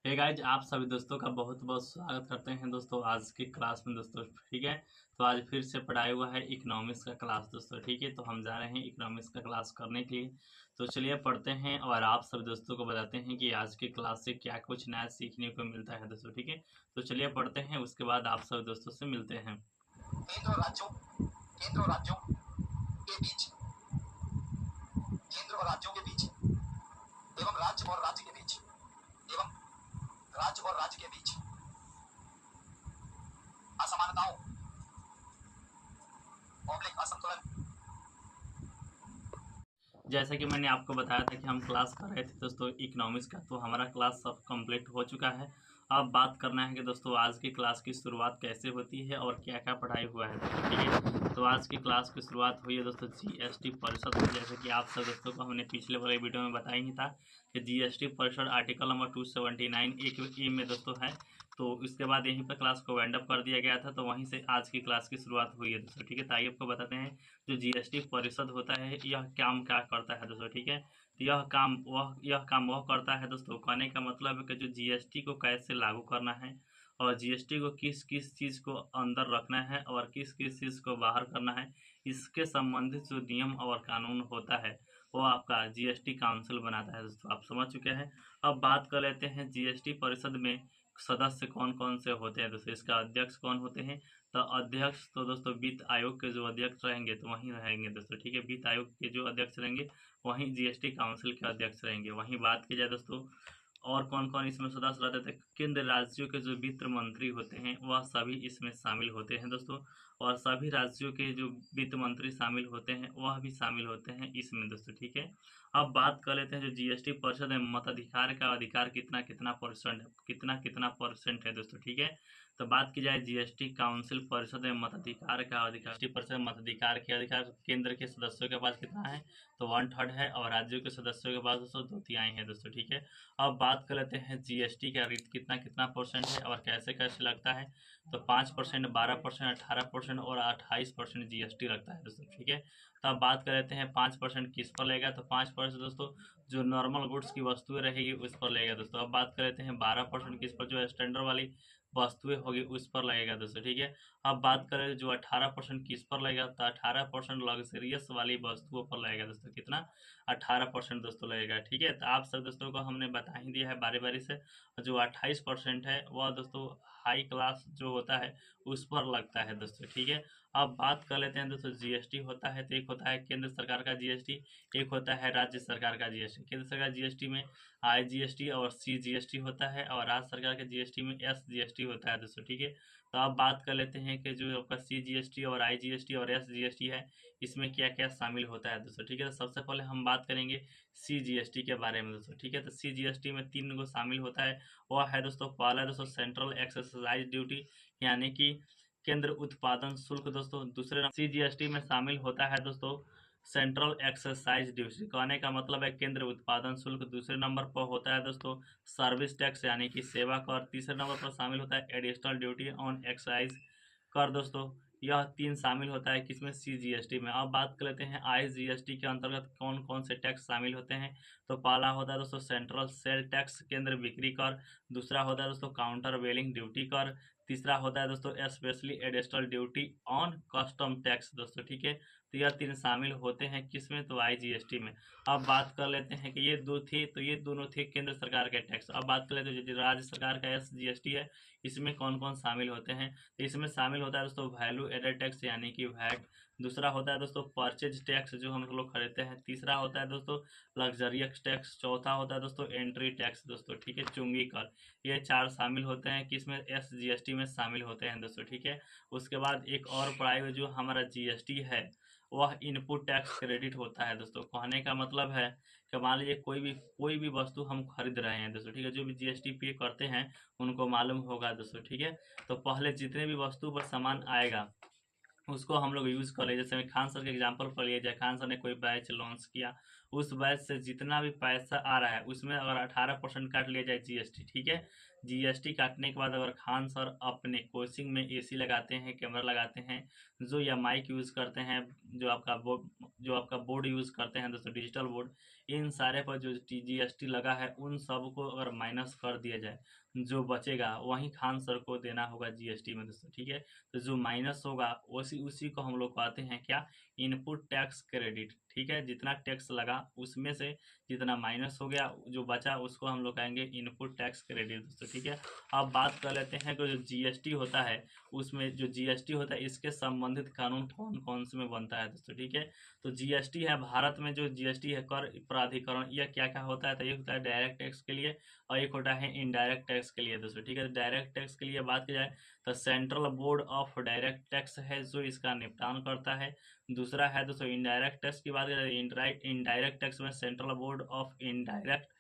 Hey guys, आप सभी दोस्तों का बहुत बहुत स्वागत करते हैं दोस्तों आज की क्लास में दोस्तों। ठीक है, तो आज फिर से पढ़ाई हुआ है इकोनॉमिक्स का क्लास दोस्तों। ठीक है, तो हम जा रहे हैं इकोनॉमिक्स का क्लास करने के लिए। तो चलिए पढ़ते हैं और आप सभी दोस्तों को बताते हैं कि आज की क्लास से क्या कुछ नया सीखने को मिलता है दोस्तों। ठीक है, तो चलिए पढ़ते हैं, उसके बाद आप सभी दोस्तों से मिलते हैं। राज्य के बीच असमानताओं असंतुलन। जैसा कि मैंने आपको बताया था कि हम क्लास कर रहे थे दोस्तों इकोनॉमिक्स का, तो हमारा क्लास सब कंप्लीट हो चुका है। अब बात करना है कि दोस्तों आज की क्लास की शुरुआत कैसे होती है और क्या क्या पढ़ाई हुआ है दोस्तों। ठीक है, तो आज की क्लास की शुरुआत हुई है दोस्तों जीएसटी परिषद से। जैसे कि आप सब दोस्तों को हमने पिछले वाले वीडियो में बताया ही था कि जीएसटी परिषद आर्टिकल नंबर 279 एक ए में दोस्तों है। तो इसके बाद यहीं पर क्लास को वाइंड अप कर दिया गया था, तो वहीं से आज की क्लास की शुरुआत हुई है दोस्तों। ठीक है, तो आइए आपको बताते हैं जो जीएसटी परिषद होता है यह काम क्या करता है दोस्तों। ठीक है, तो यह काम वह करता है दोस्तों। कहने का मतलब है कि जो जीएसटी को कैसे लागू करना है और जीएसटी को किस किस चीज़ को अंदर रखना है और किस किस चीज़ को बाहर करना है, इसके संबंधित जो नियम और कानून होता है वो आपका जीएसटी काउंसिल बनाता है दोस्तों। आप समझ चुके हैं। अब बात कर लेते हैं जीएसटी परिषद में सदस्य कौन कौन से होते हैं दोस्तों, इसका अध्यक्ष कौन होते हैं। तो अध्यक्ष तो दोस्तों वित्त आयोग के जो अध्यक्ष रहेंगे तो वहीं रहेंगे दोस्तों। ठीक है, वित्त आयोग के जो अध्यक्ष रहेंगे वहीं जीएसटी काउंसिल के अध्यक्ष रहेंगे। वहीं बात की जाए दोस्तों और कौन कौन इसमें सदस्य रहते थे, केंद्र राज्यों के जो वित्त मंत्री होते हैं वह सभी इसमें शामिल होते हैं दोस्तों। और सभी राज्यों के जो वित्त मंत्री शामिल होते हैं वह भी शामिल होते हैं इसमें दोस्तों। ठीक है, अब बात कर लेते हैं जो जीएसटी परिषद है मताधिकार का अधिकार कितना कितना परसेंट है दोस्तों। ठीक है, तो बात की जाए जीएसटी काउंसिल परिषद में मताधिकार का अधिकार, जीएसटी परिषद मताधिकार के अधिकार केंद्र के सदस्यों के पास कितना है, तो 1/3 है और राज्यों के सदस्यों के पास दोस्तों 2/3 है दोस्तों। ठीक है, अब बात कर लेते हैं जीएसटी का रेट कितना कितना परसेंट है और कैसे कैसे लगता है। तो 5%, 12%, 18% और 28% जीएसटी लगता है दोस्तों। ठीक है, तो अब बात कर लेते हैं 5% किस पर लगेगा, तो 5% दोस्तों जो नॉर्मल गुड्स की वस्तुएं रहेगी उस पर लगेगा दोस्तों। अब बात कर लेते हैं 12% किस पर, जो स्टैंडर्ड वाली वस्तुएं होगी उस पर लगेगा दोस्तों। ठीक है, अब बात करें जो 18% किस पर लगेगा, तो 18% लग्जरियस वाली वस्तुओं पर लगेगा दोस्तों। कितना, 18% दोस्तों लगेगा। ठीक है, तो आप सब दोस्तों को हमने बता ही दिया है बारी बारी से। जो 28% है वह दोस्तों हाई क्लास जो होता है उस पर लगता है दोस्तों। ठीक है, अब बात कर लेते हैं दोस्तों जीएसटी होता है तो एक होता है केंद्र सरकार का जीएसटी, एक होता है राज्य सरकार का जीएसटी। केंद्र सरकार जीएसटी में आईजीएसटी और सीजीएसटी होता है और राज्य सरकार के जीएसटी में एसजीएसटी होता है दोस्तों। ठीक है, तो अब बात कर लेते हैं कि जो आपका सीजीएसटी और आईजीएसटी और एसजीएसटी है इसमें क्या क्या शामिल होता है दोस्तों। ठीक है, तो सबसे पहले हम बात करेंगे सीजीएसटी के बारे में दोस्तों। ठीक है, तो सीजीएसटी में 3 गो शामिल होता है। वह है दोस्तों, पहला दोस्तों सेंट्रल एक्साइज ड्यूटी यानी कि केंद्र उत्पादन शुल्क दोस्तों। दूसरे नंबर सीजीएसटी में शामिल होता है दोस्तों सेंट्रल एक्सरसाइज ड्यूटी, कहने का मतलब है केंद्र उत्पादन शुल्क। दूसरे नंबर पर होता है दोस्तों सर्विस टैक्स यानी कि सेवा कर। तीसरे नंबर पर शामिल होता है एडिशनल ड्यूटी ऑन एक्साइज कर दोस्तों। यह 3 शामिल होता है किसमें, सीजीएसटी में। अब बात कर लेते हैं आईजीएसटी के अंतर्गत कौन कौन से टैक्स शामिल होते हैं। तो पहला होता है दोस्तों सेंट्रल सेल टैक्स केंद्र बिक्री कर। दूसरा होता है दोस्तों काउंटर वेलिंग ड्यूटी कर। तीसरा होता है दोस्तों specially additional duty on custom tax दोस्तों। ठीक है, तो यह 3 शामिल होते हैं किसमें, तो आईजीएसटी में। अब बात कर लेते हैं कि ये दोनों थे केंद्र सरकार के टैक्स। अब बात कर लेते हैं जो राज्य सरकार का एसजीएसटी है इसमें कौन कौन शामिल होते हैं। तो इसमें शामिल होता है दोस्तों वैल्यू एडेड टैक्स यानी कि वैट। दूसरा होता है दोस्तों परचेज टैक्स जो हम लोग खरीदते हैं। तीसरा होता है दोस्तों लग्जरियस टैक्स। चौथा होता है दोस्तों एंट्री टैक्स दोस्तों। ठीक है, चुंगी कर। ये 4 शामिल होते हैं किसमें, एसजीएसटी में शामिल होते हैं दोस्तों। ठीक है, उसके बाद एक और पढ़ाई हुई जो हमारा जीएसटी है वह इनपुट टैक्स क्रेडिट होता है दोस्तों। कहने का मतलब है कि मान लीजिए कोई भी वस्तु हम खरीद रहे हैं दोस्तों। ठीक है, जो भी जीएसटी पे करते हैं उनको मालूम होगा दोस्तों। ठीक है, तो पहले जितने भी वस्तु पर सामान आएगा उसको हम लोग यूज कर ले। जैसे खान सर के एग्जांपल पर लिया जाए, खान सर ने कोई बैच लॉन्च किया, उस बैच से जितना भी पैसा आ रहा है उसमें अगर 18% काट लिया जाए जीएसटी। ठीक है, जीएसटी काटने के बाद अगर खान सर अपने कोचिंग में एसी लगाते हैं, कैमरा लगाते हैं, जो या माइक यूज करते हैं, जो आपका बोर्ड यूज करते हैं दोस्तों, डिजिटल बोर्ड, इन सारे पर जो GST लगा है उन सब को अगर माइनस कर दिया जाए, जो बचेगा वही खान सर को देना होगा GST में दोस्तों, ठीक है। तो जो माइनस होगा उसी उसी को हम लोग कहते हैं क्या, इनपुट टैक्स क्रेडिट, ठीक है। जितना टैक्स लगा उसमें से जितना माइनस हो गया, जो बचा उसको हम लोग कहेंगे इनपुट टैक्स क्रेडिट दोस्तों, ठीक है। अब बात कर लेते हैं कि जो GST होता है, उसमें जो GST होता है इसके संबंधित कानून कौन कौन से में बनता है दोस्तों, ठीक है। तो GST है भारत में जो GST है कर प्राधिकरण, यह क्या क्या होता है, तो एक होता है डायरेक्ट टैक्स के लिए और एक होता है इनडायरेक्ट टैक्स के लिए दोस्तों, ठीक है। डायरेक्ट टैक्स के लिए बात की जाए तो central board of direct tax है जो इसका निपटान करता है। दूसरा है दोस्तों इनडायरेक्ट टैक्स की बात करें, इनडायरेक्ट टैक्स में central board of indirect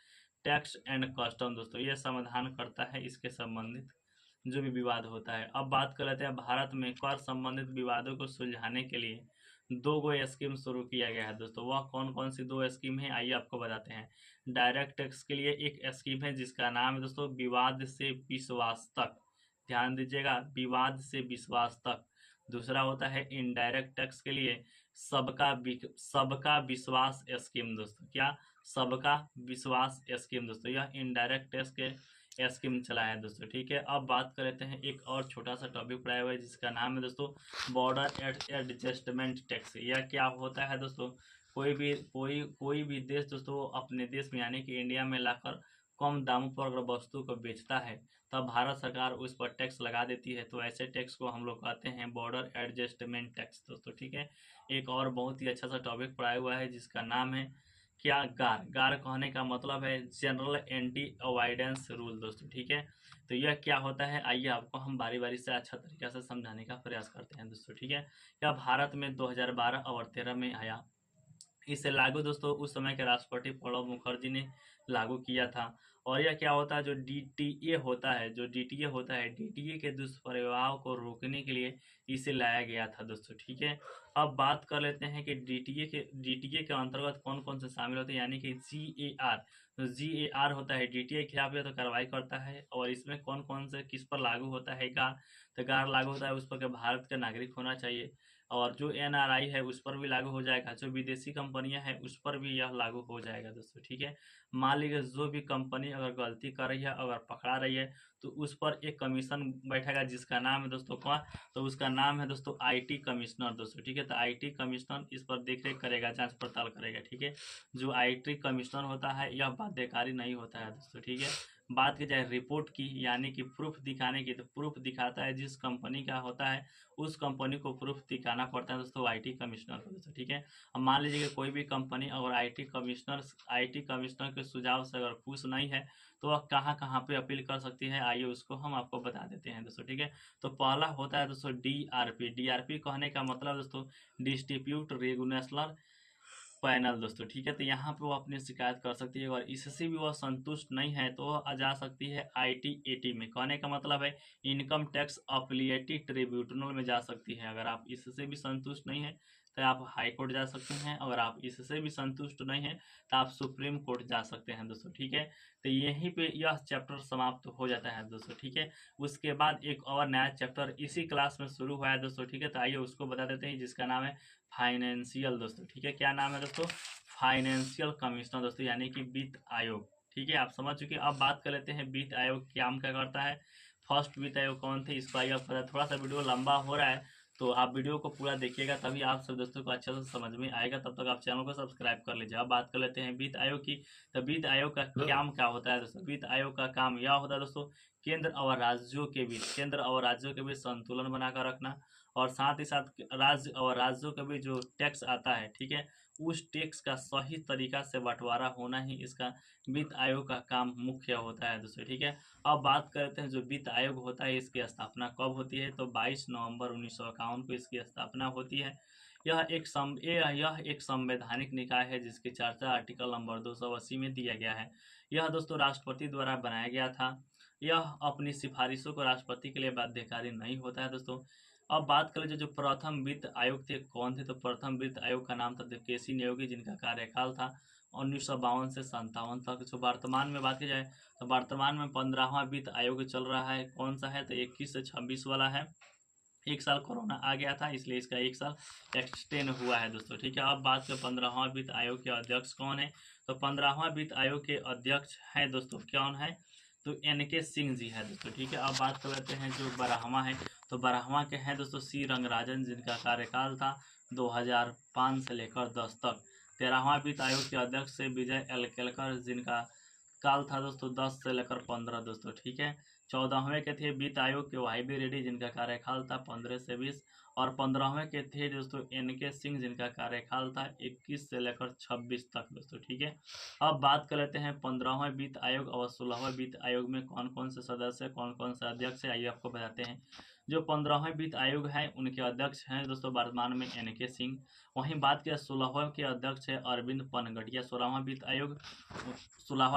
tax and custom दोस्तों, यह समाधान करता है इसके संबंधित जो भी विवाद होता है। अब बात कर लेते हैं भारत में कर संबंधित विवादों को सुलझाने के लिए दो गो स्कीम शुरू किया गया है दोस्तों। वह कौन कौन सी दो स्कीम है, आइए आपको बताते हैं। डायरेक्ट टैक्स के लिए एक स्कीम है जिसका नाम है दोस्तों विवाद से विश्वास तक, ध्यान दीजिएगा, विवाद से विश्वास तक। दूसरा होता है इनडायरेक्ट टैक्स के लिए सबका विश्वास स्कीम दोस्तों, क्या, सबका विश्वास स्कीम दोस्तों, यह इनडायरेक्ट टैक्स के स्कीम चला है दोस्तों, ठीक है। अब बात कर लेते हैं एक और छोटा सा टॉपिक पढ़ाया हुआ है जिसका नाम है दोस्तों बॉर्डर एडजस्टमेंट टैक्स। यह क्या होता है दोस्तों, कोई भी देश दोस्तों अपने देश में यानी कि इंडिया में लाकर कम दामों पर अगर वस्तु को बेचता है तब भारत सरकार उस पर टैक्स लगा देती है, तो ऐसे टैक्स को हम लोग कहते हैं बॉर्डर एडजस्टमेंट टैक्स दोस्तों, ठीक है। एक और बहुत ही अच्छा सा टॉपिक पढ़ाया हुआ है जिसका नाम है क्या, गार कहने का मतलब है जनरल एंटी अवॉइडेंस रूल दोस्तों, ठीक है। तो यह क्या होता है, आइए आपको हम बारी बारी से अच्छा तरीका से समझाने का प्रयास करते हैं दोस्तों, ठीक है। यह भारत में 2012 और 2013 में आया। इसे लागू दोस्तों उस समय के राष्ट्रपति प्रणब मुखर्जी ने लागू किया था। और यह क्या होता है, जो DTA होता है, DTA के दुष्प्रभाव को रोकने के लिए इसे लाया गया था दोस्तों, ठीक है। अब बात कर लेते हैं कि DTA के अंतर्गत कौन कौन से शामिल होते हैं, यानी कि GAR। तो GAR होता है DTA के खिलाफ या तो कार्रवाई करता है, और इसमें कौन कौन से किस पर लागू होता है, गार। तो गार लागू होता है उस पर कि भारत का नागरिक होना चाहिए, और जो NRI है उस पर भी लागू हो जाएगा, जो विदेशी कंपनियां हैं उस पर भी यह लागू हो जाएगा दोस्तों, ठीक है। मान लीजिए जो भी कंपनी अगर गलती कर रही है, अगर पकड़ा रही है, तो उस पर एक कमीशन बैठेगा जिसका नाम है दोस्तों कौन, तो उसका नाम है दोस्तों IT कमिश्नर दोस्तों, ठीक है। तो IT कमिश्नर इस पर देखरेख करेगा, जांच पड़ताल करेगा, ठीक है। जो IT कमिश्नर होता है यह बाध्यकारी नहीं होता है दोस्तों, ठीक है। बात की जाए रिपोर्ट की यानी कि प्रूफ दिखाने की, तो प्रूफ दिखाता है जिस कंपनी का होता है उस कंपनी को प्रूफ दिखाना पड़ता है दोस्तों IT कमिश्नर को दोस्तों, ठीक है। अब मान लीजिए कि कोई भी कंपनी अगर IT कमिश्नर के सुझाव से अगर खुश नहीं है तो वह कहाँ कहाँ पे अपील कर सकती है, आइए उसको हम आपको बता देते हैं दोस्तों, ठीक है। तो पहला होता है दोस्तों DRP कहने का मतलब दोस्तों डिस्ट्रीब्यूट रेगुलेशनल पैनल दोस्तों, ठीक है। तो यहाँ पे वो अपनी शिकायत कर सकती है, और इससे भी वह संतुष्ट नहीं है तो वह जा सकती है ITAT में, कहने का मतलब है इनकम टैक्स अपीलेटी ट्रिब्यूनल में जा सकती है। अगर आप इससे भी संतुष्ट नहीं है तो आप हाई कोर्ट जा सकते हैं, अगर आप इससे भी संतुष्ट नहीं है तो आप सुप्रीम कोर्ट जा सकते हैं दोस्तों, ठीक है। तो यहीं पे यह चैप्टर समाप्त हो जाता है दोस्तों, ठीक है। उसके बाद एक और नया चैप्टर इसी क्लास में शुरू हुआ है दोस्तों, ठीक है। तो आइए उसको बता देते हैं जिसका नाम है फाइनेंशियल दोस्तों, ठीक है। क्या नाम है दोस्तों, फाइनेंशियल कमिश्नर दोस्तों, यानी कि वित्त आयोग, ठीक है। आप समझ चुके। अब बात कर लेते हैं वित्त आयोग काम क्या करता है। फर्स्ट वित्त आयोग कौन थे इसको आइए आप, थोड़ा सा वीडियो लंबा हो रहा है तो आप वीडियो को पूरा देखिएगा तभी आप सब दोस्तों को अच्छे से समझ में आएगा, तब तक आप चैनल को सब्सक्राइब कर लीजिए। अब बात कर लेते हैं वित्त आयोग की। तो वित्त आयोग का काम क्या होता है दोस्तों, वित्त आयोग का काम यह होता है दोस्तों केंद्र और राज्यों के बीच संतुलन बनाकर रखना, और साथ ही साथ राज्यों के बीच जो टैक्स आता है, ठीक है, उस टैक्स का सही तरीका से बंटवारा होना ही इसका वित्त आयोग का काम मुख्य होता है दोस्तों, ठीक है। अब बात करते हैं जो वित्त आयोग होता है इसकी स्थापना कब होती है, तो 22 नवंबर 1951 को इसकी स्थापना होती है। यह एक संवैधानिक निकाय है जिसकी चर्चा आर्टिकल नंबर 280 में दिया गया है। यह दोस्तों राष्ट्रपति द्वारा बनाया गया था। यह अपनी सिफारिशों को राष्ट्रपति के लिए बाध्यकारी नहीं होता है दोस्तों। अब बात कर लीजिए जो प्रथम वित्त आयोग थे कौन थे, तो प्रथम वित्त आयोग का नाम था केसी नियोगी, जिनका कार्यकाल था 1952 से 57 तक। जो वर्तमान में बात की जाए तो वर्तमान में 15वां वित्त आयोग चल रहा है, कौन सा है, तो 21 से 26 वाला है। एक साल कोरोना आ गया था, इसलिए इसका एक साल एक्सटेंड हुआ है दोस्तों। ठीक है, अब बात करें 15वां वित्त आयोग के अध्यक्ष कौन है। तो 15वां वित्त आयोग के अध्यक्ष हैं दोस्तों कौन है, तो NK सिंह जी है दोस्तों। ठीक है, अब बात कर लेते हैं जो 12वां है। तो 12वां के हैं दोस्तों C रंगराजन, जिनका कार्यकाल था 2005 से लेकर 10 तक। 13वां वित्त आयोग के अध्यक्ष से विजय L केलकर, जिनका काल था दोस्तों 10 से लेकर 15 दोस्तों। ठीक है, 14वें के थे वित्त आयोग के YB रेड्डी, जिनका कार्यकाल था 15 से 20। और 15वें के थे दोस्तों NK सिंह, जिनका कार्यकाल था 21 से लेकर 26 तक दोस्तों। ठीक है, अब बात कर लेते हैं 15वें वित्त आयोग और 16वें वित्त आयोग में कौन कौन से सदस्य, कौन कौन से अध्यक्ष है, आइए आपको बताते हैं। जो 15वें वित्त आयोग है उनके अध्यक्ष हैं दोस्तों वर्तमान में NK सिंह। वहीं बात किया 16वें के अध्यक्ष है अरविंद पनगटिया। 16वां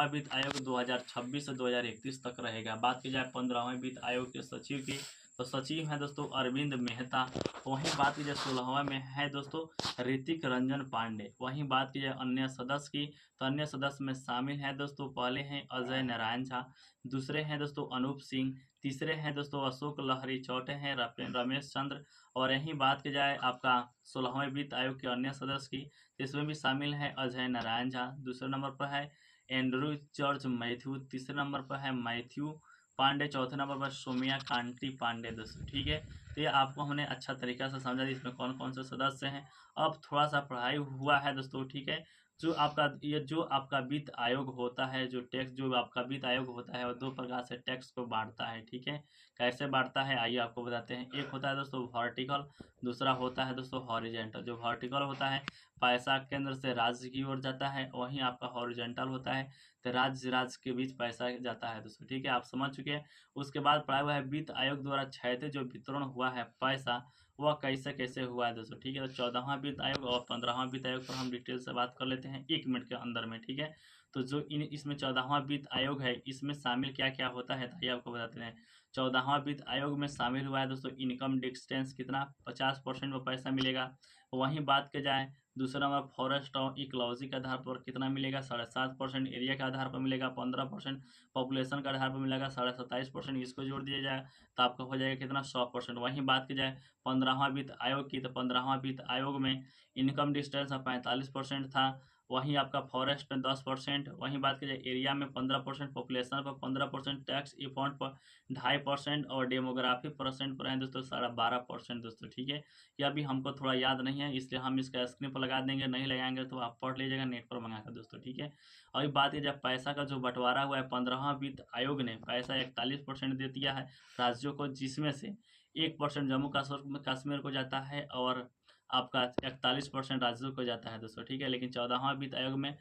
वित्त आयोग 2026 से 2031 तक रहेगा। बात की जाए 15वें वित्त आयोग के सचिव की, तो सचिव हैं दोस्तों अरविंद मेहता। वहीं बात की जाए 16वें में है दोस्तों ऋतिक रंजन पांडे। वहीं बात की जाए अन्य सदस्य की, तो अन्य सदस्य में शामिल हैं दोस्तों, पहले हैं अजय नारायण झा, दूसरे हैं दोस्तों अनूप सिंह, तीसरे हैं दोस्तों अशोक लहरी, चौथे हैं रमेश चंद्र। और यहीं बात की जाए आपका 16वें वित्त आयोग के अन्य सदस्य की, इसमें भी शामिल है अजय नारायण झा, दूसरे नंबर पर है एंड्रू जॉर्ज मैथ्यू, तीसरे नंबर पर है मैथ्यू पांडे, चौथे नंबर पर सोमिया कांटी पांडे दोस्तों। ठीक है, तो ये आपको हमने अच्छा तरीका से समझा दी इसमें कौन कौन से सदस्य हैं। अब थोड़ा सा पढ़ाई हुआ है दोस्तों। ठीक है, जो आपका वित्त आयोग होता है, जो आपका वित्त आयोग होता है वो 2 प्रकार से टैक्स को बांटता है। ठीक है, कैसे बांटता है आइए आपको बताते हैं। एक होता है दोस्तों वर्टिकल, दूसरा होता है दोस्तों हॉरिजेंटल। जो वर्टिकल होता है पैसा केंद्र से राज्य की ओर जाता है, वहीं आपका हॉरिजेंटल होता है तो राज्य के बीच पैसा जाता है दोस्तों। ठीक है, आप समझ चुके हैं। उसके बाद पढ़ा हुआ है वित्त आयोग द्वारा क्षैतिज जो वितरण हुआ है पैसा, वह कैसे कैसे हुआ है दोस्तों। ठीक है, तो 14वां वित्त आयोग और 15वां वित्त आयोग पर हम डिटेल से बात कर लेते हैं 1 मिनट के अंदर में। ठीक है, तो जो इसमें 14वां वित्त आयोग है, इसमें शामिल क्या क्या होता है ताकि आपको बताते हैं। 14वां वित्त आयोग में शामिल हुआ है दोस्तों इनकम डिस्टेंस कितना 50% में पैसा मिलेगा। वहीं बात की जाए दूसरा नंबर फॉरेस्ट और इकोलॉजी के आधार पर कितना मिलेगा 7.5%, एरिया के आधार पर मिलेगा 15%, पॉपुलेशन के आधार पर मिलेगा 27.5%, इसको जोड़ दिया जाए तो आपका हो जाएगा कितना 100%। वहीं बात की जाए 15वां वित्त आयोग की, तो 15वां वित्त आयोग में इनकम डिस्टेंस 45% था, वहीं आपका फॉरेस्ट में 10%, वहीं बात की जाए एरिया में 15%, पॉपुलेशन पर 15%, टैक्स इफॉन्ट पर 2.5% और डेमोग्राफी परसेंट पर है दोस्तों 12.5% दोस्तों। ठीक है, यह भी हमको थोड़ा याद नहीं है, इसलिए हम इसका स्क्रीन पर लगा देंगे, नहीं लगाएंगे तो आप पढ़ लीजिएगा नेट पर मंगा कर दोस्तों। ठीक है, अभी बात है जब पैसा का जो बंटवारा हुआ है 15वां वित्त आयोग ने पैसा 41% दे दिया है राज्यों को, जिसमें से 1% जम्मू कश्मीर को जाता है और आपका 41% राज्यों को जाता है दोस्तों। ठीक है, लेकिन 14वां वित्त आयोग में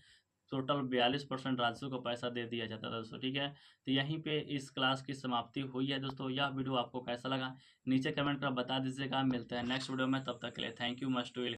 टोटल 42% राज्यों को पैसा दे दिया जाता था दोस्तों। ठीक है, तो यहीं पे इस क्लास की समाप्ति हुई है दोस्तों। यह वीडियो आपको कैसा लगा नीचे कमेंट कर बता दीजिएगा। मिलते हैं नेक्स्ट वीडियो में, तब तक के लिए थैंक यू मच टू।